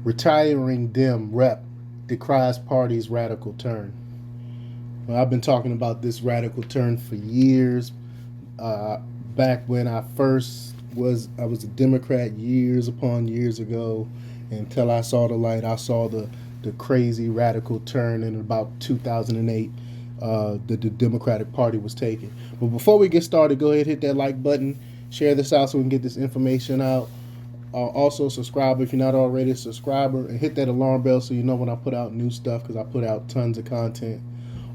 Retiring Dem rep decries party's radical turn. Well, I've been talking about this radical turn for years. Uh, Back when I was a Democrat years upon years ago. Until I saw the light, I saw the crazy radical turn in about 2008 that the Democratic Party was taking. But before we get started, go ahead and hit that like button, share this out so we can get this information out. Also, subscribe if you're not already a subscriber, and hit that alarm bell so you know when I put out new stuff because I put out tons of content.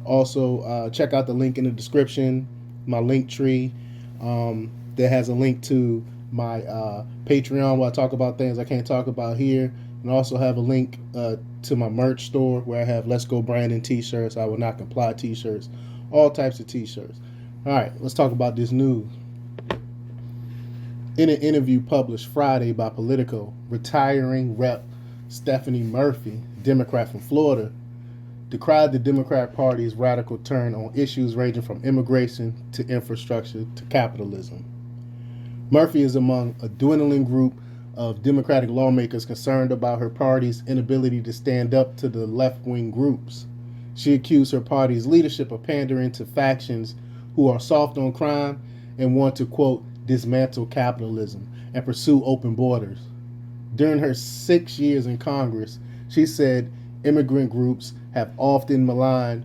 Also, check out the link in the description, my link tree. That has a link to my Patreon where I talk about things I can't talk about here. And also have a link to my merch store where I have Let's Go Brandon t-shirts, I Will Not Comply t-shirts, all types of t-shirts. All right, let's talk about this news. In an interview published Friday by Politico, retiring Rep. Stephanie Murphy, Democrat from Florida, decried the Democrat Party's radical turn on issues ranging from immigration to infrastructure to capitalism. Murphy is among a dwindling group of Democratic lawmakers concerned about her party's inability to stand up to the left-wing groups. She accused her party's leadership of pandering to factions who are soft on crime and want to, quote, dismantle capitalism and pursue open borders. During her 6 years in Congress, she said immigrant groups have often maligned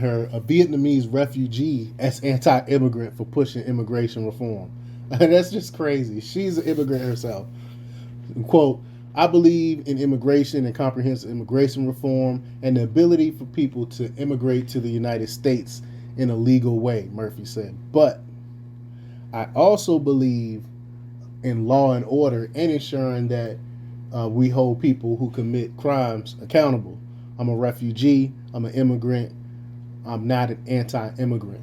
her, a Vietnamese refugee, as anti-immigrant for pushing immigration reform. That's just crazy. She's an immigrant herself. Quote, I believe in immigration and comprehensive immigration reform and the ability for people to immigrate to the United States in a legal way, Murphy said. But I also believe in law and order and ensuring that we hold people who commit crimes accountable. I'm a refugee. I'm an immigrant. I'm not an anti-immigrant.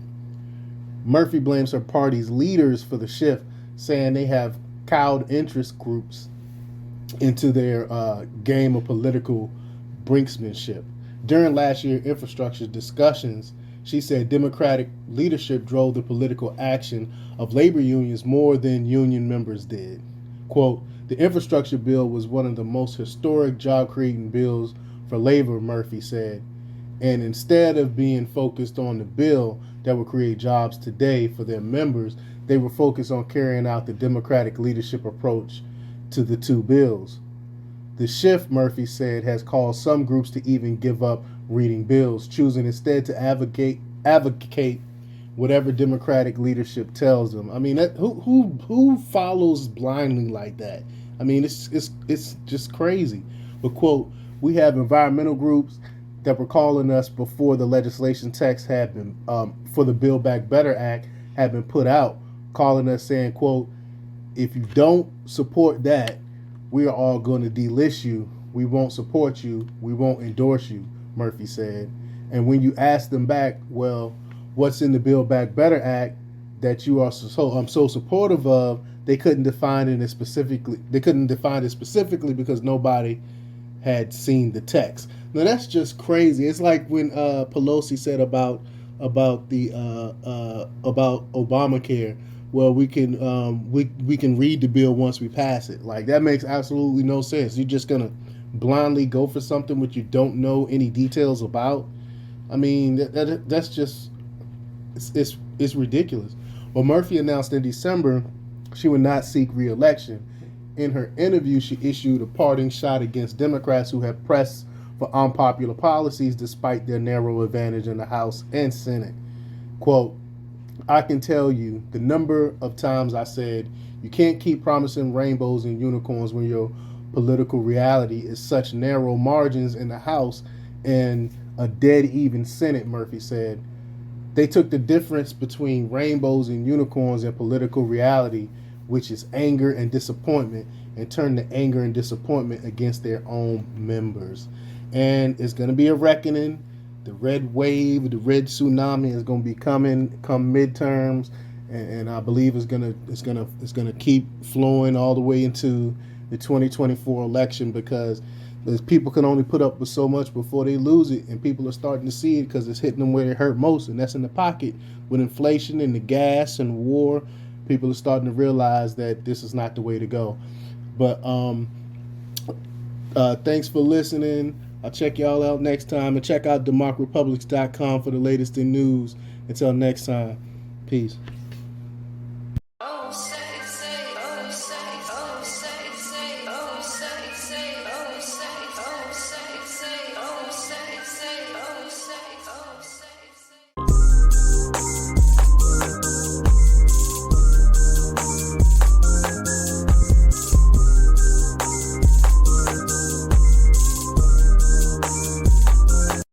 Murphy blames her party's leaders for the shift, saying they have cowed interest groups into their game of political brinksmanship. During last year's infrastructure discussions, she said Democratic leadership drove the political action of labor unions more than union members did. Quote, the infrastructure bill was one of the most historic job creating bills for labor, Murphy said. And instead of being focused on the bill that would create jobs today for their members, they were focused on carrying out the Democratic leadership approach to the two bills. The shift, Murphy said, has caused some groups to even give up reading bills, choosing instead to advocate whatever Democratic leadership tells them. I mean, who follows blindly like that? I mean, it's just crazy. But quote, we have environmental groups that were calling us before the legislation text had been for the Build Back Better Act had been put out, calling us saying, quote, if you don't support that, we are all going to delist you. We won't support you. We won't endorse you, Murphy said. And when you ask them back, well, what's in the Build Back Better Act that you are so supportive of, they couldn't define it specifically. They couldn't define it specifically because nobody had seen the text. Now that's just crazy. It's like when Pelosi said about the about Obamacare. Well, we can read the bill once we pass it. Like that makes absolutely no sense. You're just gonna blindly go for something which you don't know any details about. I mean that's just it's ridiculous. Well, Murphy announced in December she would not seek re-election. In her interview, she issued a parting shot against Democrats who have pressed for unpopular policies despite their narrow advantage in the House and Senate. Quote, I can tell you the number of times I said, you can't keep promising rainbows and unicorns when your political reality is such narrow margins in the House and a dead even Senate, Murphy said. They took the difference between rainbows and unicorns and political reality, which is anger and disappointment, and turned the anger and disappointment against their own members. And it's going to be a reckoning. The red wave, the red tsunami is going to be coming come midterms, and I believe it's gonna keep flowing all the way into the 2024 election because people can only put up with so much before they lose it, and people are starting to see it because it's hitting them where it hurt most, and that's in the pocket. With inflation and the gas and war, people are starting to realize that this is not the way to go. But Thanks for listening. I'll check y'all out next time. And check out democrepublics.com for the latest in news. Until next time, peace.